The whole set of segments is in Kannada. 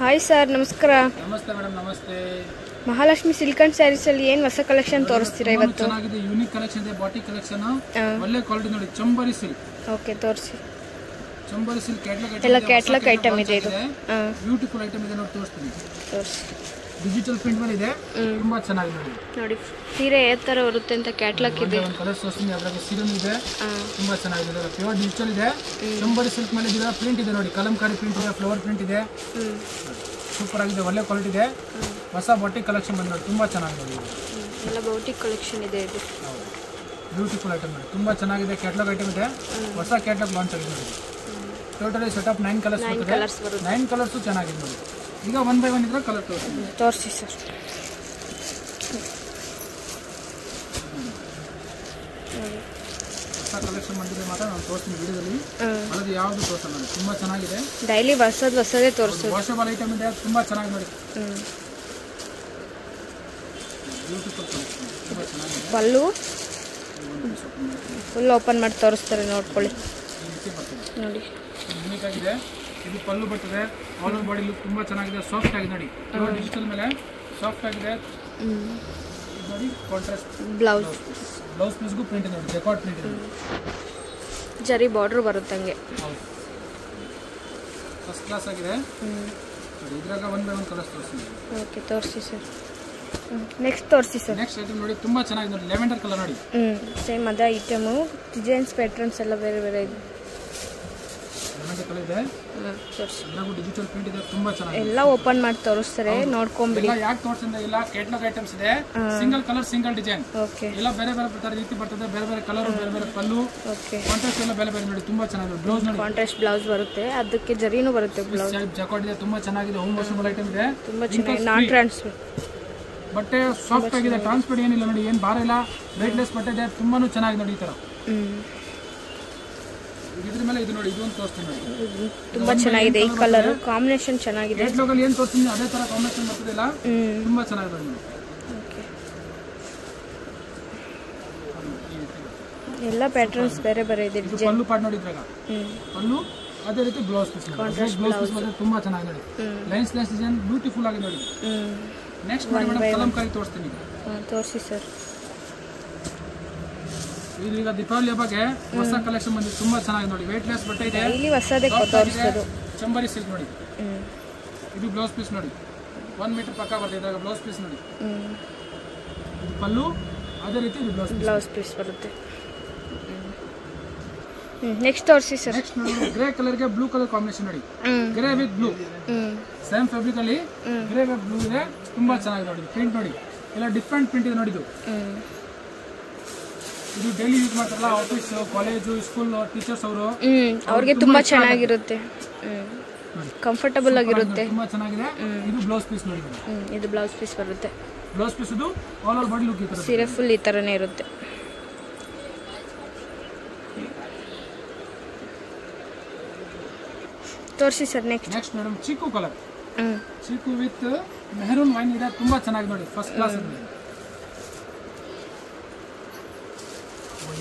ಹಾಯ್ ಸರ್, ನಮಸ್ಕಾರ. ನಮಸ್ತೆ ಮೇಡಮ್. ನಮಸ್ತೆ. ಮಹಾಲಕ್ಷ್ಮಿ ಸಿಲ್ಕ್ ಅಂಡ್ ಸ್ಯಾರೀಸ್ ಅಲ್ಲಿ ಏನು ಹೊಸ ಕಲೆಕ್ಷನ್ ತೋರಿಸ್ತೀರಾ ಇವತ್ತು? ಚೆನ್ನಾಗಿದೆ, ಯೂನಿಕ್ ಕಲೆಕ್ಷನ್ ಇದೆ, ಬಾಟಿಕ್ ಕಲೆಕ್ಷನ್, ಒಳ್ಳೆ ಕ್ವಾಲಿಟಿ ನೋಡಿ. ಚಂಬರಿ ಸಿಲ್ಕ್. ಓಕೆ, ತೋರಿಸಿ. ಚಂಬರಿ ಸಿಲ್ಕ್ ಕ್ಯಾಟ್ಲಾಗ್ ಐಟಮ್ ಇದೆ ಇದು. ಬ್ಯೂಟಿಫುಲ್ ಐಟಮ್ ಇದೆ ನೋಡಿ, ತೋರಿಸ್ತೀನಿ. ತೋರಿಸಿ. ಡಿಜಿಟಲ್ ಪ್ರಿಂಟ್ ಮೇಲೆ ಇದೆ, ತುಂಬಾ ಚೆನ್ನಾಗಿದೆ ನೋಡಿ. ನೋಡಿ ಸೀರೆ ಯಾವ ತರ ಬರುತ್ತೆ ಅಂತ ಕ್ಯಾಟ್ಲಾಗ್ ಇದೆ. ಒಂದು ಕಲರ್ ತೋರಿಸ್ತೀನಿ, ಅದರಲ್ಲಿ ಸೀರೆ ಇದೆ, ತುಂಬಾ ಚೆನ್ನಾಗಿದೆ. ಪ್ಯೂರ್ ಡಿಜಿಟಲ್ ಇದೆ, ಚಂಬರಿ ಸಿಲ್ಕ್ ಮೇಲೆ ಇದೆ, ಪ್ರಿಂಟ್ ಇದೆ ನೋಡಿ, ಕಲಂಕಾರಿ ಪ್ರಿಂಟ್ ಇದೆ, ಫ್ಲವರ್ ಪ್ರಿಂಟ್ ಇದೆ, ಸೂಪರ್ ಆಗಿದೆ, ಒಳ್ಳೆ ಕ್ವಾಲಿಟಿ ಇದೆ. ಹೊಸ ಬಾಟಿಕ್ ಕಲೆಕ್ಷನ್ ಬಂದು ನೋಡಿ, ತುಂಬಾ ಚೆನ್ನಾಗಿದೆ ನೋಡಿ. ಎಲ್ಲ ಬಾಟಿಕ್ ಕಲೆಕ್ಷನ್ ಇದೆ ಇದು. ಬ್ಯೂಟಿಫುಲ್ ಐಟಮ್ ನೋಡಿ, ತುಂಬಾ ಚೆನ್ನಾಗಿದೆ. ಕ್ಯಾಟ್ಲಾಗ್ ಐಟಮ್ ಇದೆ, ಹೊಸ ಕ್ಯಾಟ್ಲಾಗ್ ಲಾಂಚ್ ಆಗಿದೆ ನೋಡಿ. ಟೋಟಲಿ ಸೆಟ್ ಆಫ್ 9 ಕಲರ್ಸ್ ಬರುತ್ತೆ. 9 ಕಲರ್ಸ್ ಚೆನ್ನಾಗಿದೆ ನೋಡಿ. ಈಗ 1 by 1 ಇದ್ರೆ ಕಲರ್ ತೋರಿಸಿ ಸರ್. ಹೊಸ ಕಲೆಕ್ಷನ್ ಬಂದಿದೆ ಮಾತ್ರ ನಾನು ತೋರಿಸ್ತೀನಿ ವಿಡಿಯೋದಲ್ಲಿ. ಅದು ಯಾವುದು ತೋರಿಸಲ್ಲ ನೋಡಿ, ತುಂಬಾ ಚೆನ್ನಾಗಿದೆ. ಡೈಲಿ ಹೊಸದೇ ತೋರಿಸೋದು. ವಾಷಬಲ್ ಐಟಮ್ ಇದೆ, ತುಂಬಾ ಚೆನ್ನಾಗಿ ನೋಡಿ. ಬ್ಯೂಟಿಫುಲ್ ಕಲೆಕ್ಷನ್, ತುಂಬಾ ಚೆನ್ನಾಗಿದೆ. ಪಲ್ಲು ಫುಲ್ ಓಪನ್ ಮಾಡಿ ತೋರಿಸ್ತಾರೆ, ನೋಡ್ಕೊಳ್ಳಿ ನೋಡಿ. ಯೂನಿಕ್ ಆಗಿದೆ, ಇದು ಪಲ್ಲು ಬರ್ತದೆ. ಆಲ್ ಓವರ್ ಬಾಡಿ ಲುಕ್ ತುಂಬಾ ಚೆನ್ನಾಗಿದೆ, ಸಾಫ್ಟ್ ಆಗಿದೆ ನೋಡಿ. ಡಿಜಿಟಲ್ ಮೇಲೆ ಸಾಫ್ಟ್ ಆಗಿದೆ ನೋಡಿ. ಕಾಂಟ್ರಾಸ್ಟ್ ಬ್ಲೌಸ್ ಪೀಸ್ಗೂ ಪ್ರಿಂಟ್ ನೋಡಿ, ಜಕಾರ್ಡ್ ಪ್ರಿಂಟ್ ಇದೆ. ಜರಿ ಬಾರ್ಡರ್ ಬರುತ್ತಂಗೆ. ಹೌದು, ಫಸ್ಟ್ ಕ್ಲಾಸ್ ಆಗಿದೆ ನೋಡಿ. ಇದ್ರಾಗ 1 by 1 ಕಲರ್ಸ್ ತೋರಿಸ್ತೀನಿ. ಓಕೆ, ತೋರಿಸಿ ಸರ್. ನೆಕ್ಸ್ಟ್ ತೋರಿಸಿ ಸರ್. ನೆಕ್ಸ್ಟ್ ಐಟಮ್ ನೋಡಿ, ತುಂಬಾ ಚೆನ್ನಾಗಿದೆ ನೋಡಿ, ಲೆವೆಂಡರ್ ಕಲರ್ ನೋಡಿ. ಸೇಮ್ ಅದೇ ಐಟಮು, ಡಿಸೈನ್ಸ್ ಪ್ಯಾಟರ್ನ್ಸ್ ಎಲ್ಲ ಬೇರೆ ಬೇರೆ ಇದೆ. ಲೆವೆಂಡರ್ ಕಲರ್ ಇದೆ, ಇದ್ರಾಗೂ ಡಿಜಿಟಲ್ ಪ್ರಿಂಟ್ ಇದೆ, ತುಂಬಾ ಚೆನ್ನಾಗಿದೆ. ಎಲ್ಲ ಓಪನ್ ಮಾಡಿ ತೋರಿಸ್ತಾರೆ, ನೋಡ್ಕೊಂಬಿಡಿ. ಯಾಕೆ ತೋರಿಸಿದ್ರೆ ಇಲ್ಲ, ಕ್ಯಾಟ್ಲಾಗ್ ಐಟಮ್ಸ್ ಇದೆ, single colour single design. Okay, ಎಲ್ಲ ಬೇರೆ ಬೇರೆ ರೀತಿ ಬರ್ತದೆ, ಬೇರೆ ಬೇರೆ ಕಲರ್, ಬೇರೆ ಬೇರೆ ಪಲ್ಲು. ಓಕೆ, ಕಾಂಟ್ರಾಸ್ಟ್ ಎಲ್ಲ ಬೇರೆ ಬೇರೆ ನೋಡಿ, ತುಂಬಾ ಚೆನ್ನಾಗಿದೆ. ಬ್ಲೌಸ್ ನೋಡಿ, ಕಾಂಟ್ರಾಸ್ಟ್ ಬ್ಲೌಸ್ ಬರುತ್ತೆ, ಅದಕ್ಕೆ ಜರಿನೂ ಬರುತ್ತೆ. ಬ್ಲೌಸ್ ಜಕಾರ್ಡ್ ಇದೆ, ತುಂಬಾ ಚೆನ್ನಾಗಿದೆ. ಹೋಮ್ ವಾಷಬಲ್ ಐಟಮ್ ಇದೆ, ತುಂಬಾ ಚೆನ್ನಾಗಿ. ನಾನ್ ಟ್ರಾನ್ಸ್ಫರ್ ಬಟ್ಟೆ, ಸಾಫ್ಟ್ ಆಗಿದೆ, ಟ್ರಾನ್ಸ್ಪರ್ ಏನಿಲ್ಲ ನೋಡಿ, ಏನು ಭಾರ ಇಲ್ಲ, ವೆಯ್ಟ್ಲೆಸ್ ಬಟ್ಟೆ ಇದೆ, ತುಂಬಾನು ಚೆನ್ನಾಗಿದೆ ನೋಡಿ. ಈ ತರ ಇದ್ರ ಮೇಲೆ ಇದು ನೋಡಿ, ಇದೊಂದು ತೋರಿಸ್ತೀನಿ ನೋಡಿ, ತುಂಬಾ ಚೆನ್ನಾಗಿದೆ. ಈ ಕಲರ್ ಕಾಂಬಿನೇಷನ್ ಚೆನ್ನಾಗಿದೆ. ಕ್ಯಾಟ್ಲಾಗ್ ಅಲ್ಲಿ ಏನು ತೋರಿಸ್ತೀನಿ ಅದೇ ತರ ಕಾಂಬಿನೇಷನ್ ಬರ್ತದಿಲ್ಲ, ತುಂಬಾ ಚೆನ್ನಾಗಿದೆ ನೋಡಿ. ಎಲ್ಲ ಪ್ಯಾಟರ್ನ್ಸ್ ಬೇರೆ ಬೇರೆ ಇದೆ. ಪಲ್ಲು ಪಾರ್ಟ್ ನೋಡಿ, ಇದ್ರಾಗ ಪಲ್ಲು ಅದೇ ರೀತಿ ಬ್ಲೌಸ್ ಪೀಸ್, ಬ್ಲೌಸ್ ಪೀಸ್ ಬಂದ್ರೆ ತುಂಬಾ ಚೆನ್ನಾಗಿದೆ ನೋಡಿ. ಲೈನ್ಸ್ ಡಿಸೈನ್ ಬ್ಯೂಟಿಫುಲ್ ಆಗಿದೆ ನೋಡಿ. ನೆಕ್ಸ್ಟ್ ನೋಡಿ ಮೇಡಮ್, ಕಲಂಕಾರಿ ತೋರಿಸ್ತೀನಿ. ತೋರಿಸಿ ಸರ್. ಈಗ ದೀಪಾವಳಿ ಹಬ್ಬಕ್ಕೆ ಹೊಸ ಕಲೆಕ್ಷನ್ ಬಂದಿದೆ, ತುಂಬಾ ಚೆನ್ನಾಗಿದೆ ನೋಡಿ. ವೆಯ್ಟ್ಲೆಸ್ ಬಟ್ಟೆ ಇದೆ, ಇಲ್ಲಿ ಹೊಸದೇ ತೋರಿಸೋದು. ಚಂಬರಿ ಸಿಲ್ಕ್ ನೋಡಿ. ಇದು ಬ್ಲೌಸ್ ಪೀಸ್ ನೋಡಿ, 1 ಮೀಟರ್ ಪಕ್ಕ ಬರ್ತಿದೆ ಬ್ಲೌಸ್ ಪೀಸ್ ನೋಡಿ. ಇದು ಪಲ್ಲು, ಅದೇ ರೀತಿ ಇದು ಬ್ಲೌಸ್ ಪೀಸ್ ಬರುತ್ತೆ. ನೆಕ್ಸ್ಟ್ ತೋರಿಸಿ ಸರ್. ನೆಕ್ಸ್ಟ್ ನೋಡಿ, ಗ್ರೇ ಕಲರ್ಗೆ ಬ್ಲೂ ಕಲರ್ ಕಾಂಬಿನೇಷನ್ ನೋಡಿ. Grey with blue, same fabric ಅಲ್ಲಿ ಗ್ರೇ ವಿತ್ ಬ್ಲೂ ಇದೆ, ತುಂಬಾ ಚೆನ್ನಾಗಿದೆ ನೋಡಿ. ಪ್ರಿಂಟ್ ನೋಡಿ, ಎಲ್ಲ ಡಿಫ್ರೆಂಟ್ ಪ್ರಿಂಟ್ ಇದೆ ನೋಡಿ. ಇದು ಡೈಲಿ ಯೂಸ್ ಮಾಡ್ತಾರಲ್ಲ, ಆಫೀಸ್, ಕಾಲೇಜು, ಸ್ಕೂಲ್ ಟೀಚರ್ಸ್ ಅವ್ರಿಗೆ ತುಂಬಾ ಚೆನ್ನಾಗಿರುತ್ತೆ, ಕಂಫರ್ಟಬಲ್ ಆಗಿರುತ್ತೆ, ತುಂಬಾ ಚೆನ್ನಾಗಿದೆ. ಇದು ಬ್ಲೌಸ್ ಪೀಸ್ ನೋಡಿ. ಇದು ಬ್ಲೌಸ್ ಪೀಸ್ ಬರುತ್ತೆ. ಬ್ಲೌಸ್ ಪೀಸ್ ಇದು ಆಲ್ ಓವರ್ ಬಾಡಿ ಲುಕ್ ಈ ತರ, ಸೀರೆ ಫುಲ್ ಈ ತರನೇ ಇರುತ್ತೆ. ತೋರಿಸಿ sir. Next madam, chiku colour, chiku with maroon wine ಇದೆ, ತುಂಬಾ ಚೆನ್ನಾಗಿದೆ ನೋಡಿ, ಫಸ್ಟ್ ಕ್ಲಾಸ್ ಇದೆ.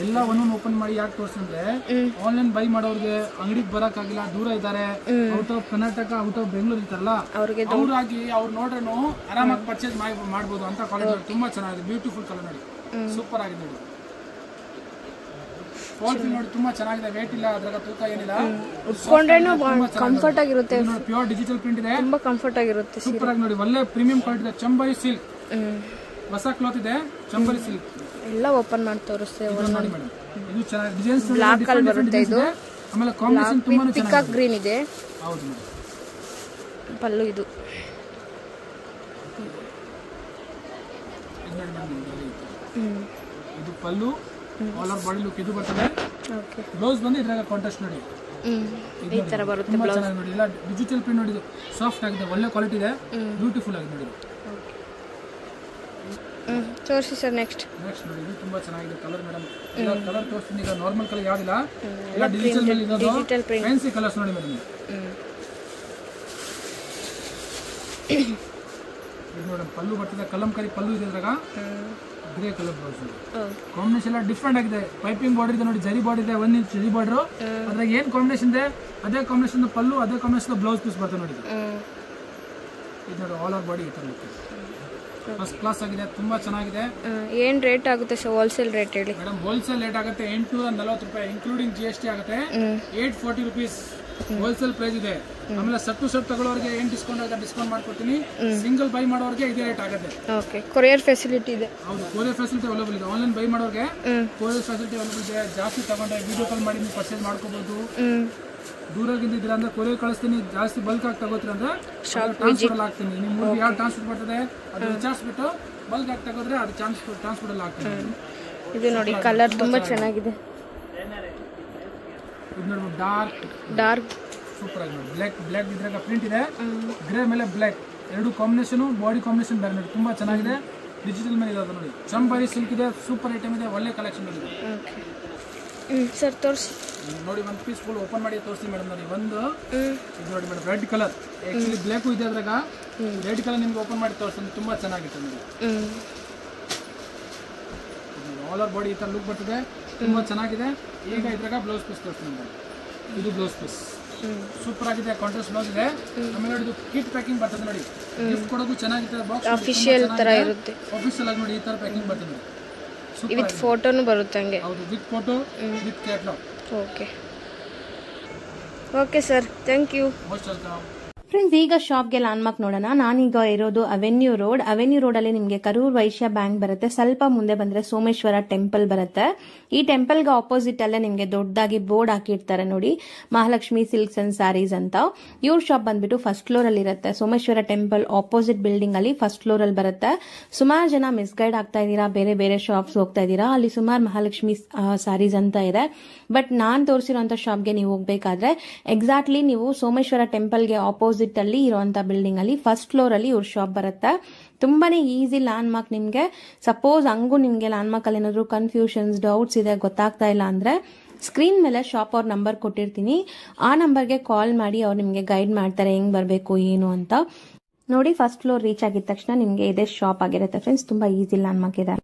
ಎಲ್ಲ ಒಂದೊಂದು ಓಪನ್ ಮಾಡಿ ಯಾಕೆ ತೋರಿಸಿದ್ರೆ, ಆನ್ಲೈನ್ ಬೈ ಮಾಡೋರಿಗೆ, ಅಂಗಡಿಗೆ ಬರಕ್ಕಾಗಿಲ್ಲ, ದೂರ ಇದ್ದಾರೆ, out of Karnataka, out of Bengaluru ಇರ್ತಾರಲ್ಲ, ಅವ್ರಾಗಿ ಅವ್ರು ನೋಡ್ರೇನು ಆರಾಮಾಗಿ ಪರ್ಚೇಸ್ ಮಾಡ್ಬೋದು ಅಂತ ಕ್ವಾಲಿಟಿ ತುಂಬಾ ಚೆನ್ನಾಗಿದೆ. ಬ್ಯೂಟಿಫುಲ್ ಕಲರ್ ನೋಡಿ, ಸೂಪರ್ ಆಗಿದೆ ನೋಡಿ. ಫಾಲ್ ಫಿಲ್ ನೋಡಿ, ತುಂಬಾ ಚೆನ್ನಾಗಿದೆ, ವೇಟ್ ಇಲ್ಲ, ಅದ್ರಾಗ ತೂಕ ಏನಿಲ್ಲ, ಉಟ್ಕೊಂಡ್ರೇನು ಕಂಫರ್ಟ್ ಆಗಿರುತ್ತೆ. ಪ್ಯೂರ್ ಡಿಜಿಟಲ್ ಪ್ರಿಂಟ್ ಇದೆ, ತುಂಬಾ ಕಂಫರ್ಟ್ ಆಗಿರುತ್ತೆ, ಸೂಪರ್ ಆಗಿ ನೋಡಿ. ಒಳ್ಳೆ ಪ್ರೀಮಿಯಂ ಕ್ವಾಲಿಟಿ ಇದೆ. ಚಂಬರಿ ಸಿಲ್ಕ್, ಹೊಸ ಕ್ಲಾತ್ ಇದೆ, ಚಂಬರಿ ಸಿಲ್ಕ್. ಎಲ್ಲ ಓಪನ್ ಮಾಡಿ ತೋರಿಸ್ತೇವೆ ನೋಡಿ ಮೇಡಮ್. ಇದು ಚೆನ್ನಾಗಿ ಡಿಸೈನ್ಸ್ ಬ್ಲಾಕ್ ಅಲ್ಲಿ ಬರುತ್ತೆ. ಇದು ಆಮೇಲೆ ಕಾಂಬಿನೇಷನ್ ತುಂಬಾನೇ ಚೆನ್ನಾಗಿದೆ, ಪಿಕಾಕ್ ಗ್ರೀನ್ ಇದೆ. ಹೌದು ಮೇಡಮ್. ಪಲ್ಲು ಇದು ಇದು ಪಲ್ಲು, ಆಲ್ ಓವರ್ ಬಾಡಿ ಲುಕ್ ಇದು ಬರ್ತದೆ. ಓಕೆ, ಬ್ಲೌಸ್ ಬಂದು ಇದ್ರಾಗ ಕಾಂಟ್ರಾಸ್ಟ್ ನೋಡಿ, ಈ ತರ ಬರುತ್ತೆ ಬ್ಲೌಸ್ ನೋಡಿ. ಎಲ್ಲ ಡಿಜಿಟಲ್ ಪ್ರಿಂಟ್ ನೋಡಿ, ಸಾಫ್ಟ್ ಆಗಿದೆ, ಒಳ್ಳೆ ಕ್ವಾಲಿಟಿ ಇದೆ, ಬ್ಯೂಟಿಫುಲ್ ಆಗಿದೆ ನೋಡಿ. ತೋರಿಸಿ ಸರ್. ನೆಕ್ಸ್ಟ್ ನೋಡಿ, ಇದು ತುಂಬಾ ಚೆನ್ನಾಗಿದೆ ಕಲರ್ ಮೇಡಮ್. ಎಲ್ಲ ಕಲರ್ ತೋರಿಸ್ತೀನಿ. ಈಗ ನಾರ್ಮಲ್ ಕಲರ್ ಯಾವ್ದಿಲ್ಲ, ಎಲ್ಲ ಡಿಜಿಟಲ್ ಮೇಲೆ ಇರೋದು, ಫ್ಯಾನ್ಸಿ ಕಲರ್ಸ್ ನೋಡಿ ಮೇಡಮ್. ಇದು ಮೇಡಮ್ ಪಲ್ಲು ಬರ್ತದೆ, ಕಲಂಕಾರಿ ಪಲ್ಲು ಇದೆ, ಇದ್ರಾಗ ಗ್ರೇ ಕಲರ್ ಬ್ಲೌಸ್. ಕಾಂಬಿನೇಷನ್ ಎಲ್ಲ ಡಿಫ್ರೆಂಟ್ ಆಗಿದೆ. ಪೈಪಿಂಗ್ ಬಾರ್ಡರ್ ಇದೆ ನೋಡಿ, ಜರಿ ಬಾರ್ಡರ್ ಇದೆ, 1 ಇಂಚ್ ಜರಿ ಬಾರ್ಡರ್. ಅದ್ರಾಗ ಏನ್ ಕಾಂಬಿನೇಷನ್ ಇದೆ ಅದೇ ಕಾಂಬಿನೇಷನ್ ಪಲ್ಲು, ಅದೇ ಕಾಂಬಿನೇಷನ್ ಬ್ಲೌಸ್ ಪೀಸ್ ಬರ್ತದೆ ನೋಡಿ. ಇದು ನೋಡಿ ಆಲ್ ಓವರ್ ಬಾಡಿ ಈ ತರ ಲುಕ್ ಫಸ್ಟ್ ಕ್ಲಾಸ್ ಆಗಿದೆ, ತುಂಬಾ ಚೆನ್ನಾಗಿದೆ. ಏನ್ ರೇಟ್ ಆಗುತ್ತೆ ಸರ್ ಹೋಲ್ಸೇಲ್ ರೇಟ್ ಹೇಳಿ ಮೇಡಮ್? ಹೋಲ್ಸೇಲ್ ರೇಟ್ ಆಗುತ್ತೆ 840 ರೂಪಾಯಿ ಇನ್ಕ್ಲೂಡಿಂಗ್ GST ಆಗುತ್ತೆ. 840 ರುಪೀಸ್ ಹೋಲ್ಸೇಲ್ ಪ್ರೈಸ್ ಇದೆ. ಆಮೇಲೆ ಸೆಟ್ ತಗೊಳ್ಳೋರಿಗೆ ಏನ್ ಡಿಸ್ಕೌಂಟ್ ಆಗುತ್ತೆ ಡಿಸ್ಕೌಂಟ್ ಮಾಡ್ಕೊಡ್ತೀನಿ. ಸಿಂಗಲ್ ಬೈ ಮಾಡೋರಿಗೆ ಇದೇ ರೇಟ್ ಆಗುತ್ತೆ. ಓಕೆ, ಕೊರಿಯರ್ ಫೆಸಿಲಿಟಿ ಇದೆ? ಹೌದು, ಕೊರಿಯರ್ ಫೆಸಿಲಿಟಿ ಅವೈಲೇಬಲ್ ಇದೆ. ಆನ್ಲೈನ್ ಬೈ ಮಾಡೋರಿಗೆ ಕೊರಿಯರ್ ಫೆಸಿಲಿಟಿ ಅವೈಲೇಬಲ್ ಇದೆ. ಜಾಸ್ತಿ ತಗೊಂಡ್ರೆ ವಿಡಿಯೋ ಕಾಲ್ ಮಾಡಿ ನೀವು ಪರ್ಚೇಸ್ ಮಾಡ್ಕೋಬಹುದು. ದೂರದಿಂದ ಇದ್ದೀರಾ ಅಂದ್ರೆ ಕೊರಿಯರ್ ಕಳಿಸ್ತೀನಿ. ಜಾಸ್ತಿ ಬಲ್ಕ್ ಆಗಿ ತಗೋತೀರ ಅಂದ್ರೆ ಟ್ರಾನ್ಸ್ಪೋರ್ಟ್ ಆಗ್ತೀನಿ. ನಿಮ್ಮ ಯಾವ ಟ್ರಾನ್ಸ್ಪೋರ್ಟ್ ಬರ್ತದೆ ಅದು ವಿಚಾರಿಸ್ಬಿಟ್ಟು ಬಲ್ಕ್ ಆಗಿ ತಗೋದ್ರೆ ಅದು ಟ್ರಾನ್ಸ್ಪೋರ್ಟ್ ಆಗ್ತೀನಿ. ಇದು ನೋಡಿ ಕಲರ್ ತುಂಬಾ ಚೆನ್ನಾಗಿದೆ. ಇದು ನೋಡಿ ಡಾರ್ಕ್ ಸೂಪರ್ ಆಗಿ ನೋಡಿ. ಬ್ಲ್ಯಾಕ್ ಇದ್ರಾಗ ಪ್ರಿಂಟ್ ಇದೆ, ಗ್ರೇ ಮೇಲೆ ಬ್ಲ್ಯಾಕ್ ಎರಡು ಕಾಂಬಿನೇಷನ್, ಬಾಡಿ ಕಾಂಬಿನೇಷನ್ ಬೇರೆ ನೋಡಿ. ತುಂಬಾ ಚೆನ್ನಾಗಿದೆ. ಡಿಜಿಟಲ್ ಮೇಲೆ ಇದೆ ನೋಡಿ. ಚಂಬಾರಿ ಸಿಲ್ಕ್ ಇದೆ, ಸೂಪರ್ ಐಟಮ್ ಇದೆ, ಒಳ್ಳೆ ಕಲೆಕ್ಷನ್ ಇದೆ. ಸರ್ ತೋರಿಸಿ ನೋಡಿ. ಒಂದು ಪೀಸ್ ಫುಲ್ ಓಪನ್ ಮಾಡಿ ತೋರಿಸಿ ಮೇಡಮ್. ನೋಡಿ ಒಂದು ಇದು ನೋಡಿ madam, red colour. Actually black ಇದೆ ಅದ್ರಾಗ, ರೆಡ್ ಕಲರ್ ನಿಮ್ಗೆ ಓಪನ್ ಮಾಡಿ ತೋರಿಸ್ತೀನಿ. ತುಂಬಾ ಚೆನ್ನಾಗಿತ್ತು ನೋಡಿ. ಆಲ್ ಓವರ್ ಬಾಡಿ ಈ ತರ ಲುಕ್ ಬರ್ತದೆ, ತುಂಬಾ ಚೆನ್ನಾಗಿದೆ. ಈಗ ಇದ್ರಾಗ ಬ್ಲೌಸ್ ಪೀಸ್ ತೋರಿಸ್ತೀನಿ ಮೇಡಮ್. ಇದು ಬ್ಲೌಸ್ ಪೀಸ್ ಸೂಪರ್ ಆಗಿದೆ, ಕಾಂಟ್ರಾಸ್ಟ್ ಬ್ಲೌಸ್ ಇದೆ. ಆಮೇಲೆ ನೋಡಿ ಇದು ಕಿಟ್ ಪ್ಯಾಕಿಂಗ್ ಬರ್ತದೆ ನೋಡಿ. ಗಿಫ್ಟ್ ಕೊಡೋದು ಚೆನ್ನಾಗಿದೆ. ಬಾಕ್ಸ್ ಅಫಿಷಿಯಲ್ ತರ ಇರುತ್ತೆ. ಆಫೀಷಿಯಲ್ ಆಗಿ ನೋಡಿ ಈ ತರ ಪ್ಯಾಕಿಂಗ್ ಬರ್ತದೆ. ವಿತ್ ಫೋಟೋನು ಬರುತ್ತೆ ಹಂಗೆ? ಹೌದು, with photo with catalogue. Okay sir, thank you. Most welcome. Friends, ಈಗ ಶಾಪ್ಗೆ ಲ್ಯಾಂಡ್ಮಾರ್ಕ್ ನೋಡೋಣ. ನಾನೀಗ ಇರೋದು ಅವೆನ್ಯೂ ರೋಡ್ ಅಲ್ಲಿ ನಿಮಗೆ ಕರೂರ್ ವೈಶ್ಯ ಬ್ಯಾಂಕ್ ಬರುತ್ತೆ. ಸ್ವಲ್ಪ ಮುಂದೆ ಬಂದ್ರೆ ಸೋಮೇಶ್ವರ ಟೆಂಪಲ್ ಬರುತ್ತೆ. ಈ ಟೆಂಪಲ್ಗೆ ಆಪೋಸಿಟ್ ಅಲ್ಲೇ ನಿಮಗೆ ದೊಡ್ಡದಾಗಿ ಬೋರ್ಡ್ ಹಾಕಿರ್ತಾರೆ ನೋಡಿ, ಮಹಾಲಕ್ಷ್ಮಿ ಸಿಲ್ಕ್ಸ್ ಅಂಡ್ ಸ್ಯಾರೀಸ್ ಅಂತ. ಇವ್ರ ಶಾಪ್ ಬಂದ್ಬಿಟ್ಟು ಫಸ್ಟ್ ಫ್ಲೋರ್ ಅಲ್ಲಿ ಇರುತ್ತೆ. ಸೋಮೇಶ್ವರ ಟೆಂಪಲ್ ಆಪೋಸಿಟ್ ಬಿಲ್ಡಿಂಗ್ ಅಲ್ಲಿ ಫಸ್ಟ್ ಫ್ಲೋರ್ ಅಲ್ಲಿ ಬರುತ್ತೆ. ಸುಮಾರು ಜನ ಮಿಸ್ಗೈಡ್ ಆಗ್ತಾ ಇದ್ದೀರಾ, ಬೇರೆ ಬೇರೆ ಶಾಪ್ಸ್ ಹೋಗ್ತಾ ಇದ್ದೀರಾ. ಅಲ್ಲಿ ಸುಮಾರು ಮಹಾಲಕ್ಷ್ಮಿ ಸ್ಯಾರೀಸ್ ಅಂತ ಇದೆ. ಬಟ್ ನಾನ್ ತೋರಿಸಿರುವಂತ ಶಾಪ್ಗೆ ನೀವು ಹೋಗ್ಬೇಕಾದ್ರೆ ಎಕ್ಸಾಕ್ಟ್ಲಿ ನೀವು ಸೋಮೇಶ್ವರ ಟೆಂಪಲ್ಗೆ ಆಪೋಸಿಟ್ ಅಲ್ಲಿ ಇರುವಂತ ಬಿಲ್ಡಿಂಗ್ ಅಲ್ಲಿ ಫಸ್ಟ್ ಫ್ಲೋರ್ ಅಲ್ಲಿ ಇವ್ರ ಶಾಪ್ ಬರುತ್ತೆ. ತುಂಬಾನೇ ಈಸಿ ಲ್ಯಾಂಡ್ ಮಾರ್ಕ್. ನಿಮ್ಗೆ ಸಪೋಸ್ ಹಂಗೂ ನಿಮ್ಗೆ ಲ್ಯಾಂಡ್ ಮಾರ್ಕ್ ಅಲ್ಲಿ ಏನಾದ್ರು ಕನ್ಫ್ಯೂಷನ್ಸ್, ಡೌಟ್ಸ್ ಇದೆ, ಗೊತ್ತಾಗ್ತಾ ಇಲ್ಲ ಅಂದ್ರೆ ಸ್ಕ್ರೀನ್ ಮೇಲೆ ಶಾಪ್ ಅವ್ರ ನಂಬರ್ ಕೊಟ್ಟಿರ್ತೀನಿ. ಆ ನಂಬರ್ಗೆ ಕಾಲ್ ಮಾಡಿ ಅವ್ರು ನಿಮ್ಗೆ ಗೈಡ್ ಮಾಡ್ತಾರೆ ಹೆಂಗ್ ಬರ್ಬೇಕು ಏನು ಅಂತ. ನೋಡಿ, ಫಸ್ಟ್ ಫ್ಲೋರ್ ರೀಚ್ ಆಗಿದ ತಕ್ಷಣ ನಿಮ್ಗೆ ಇದೇ ಶಾಪ್ ಆಗಿರುತ್ತೆ ಫ್ರೆಂಡ್ಸ್. ತುಂಬಾ ಈಸಿ ಲ್ಯಾಂಡ್ ಮಾರ್ಕ್ ಇದೆ.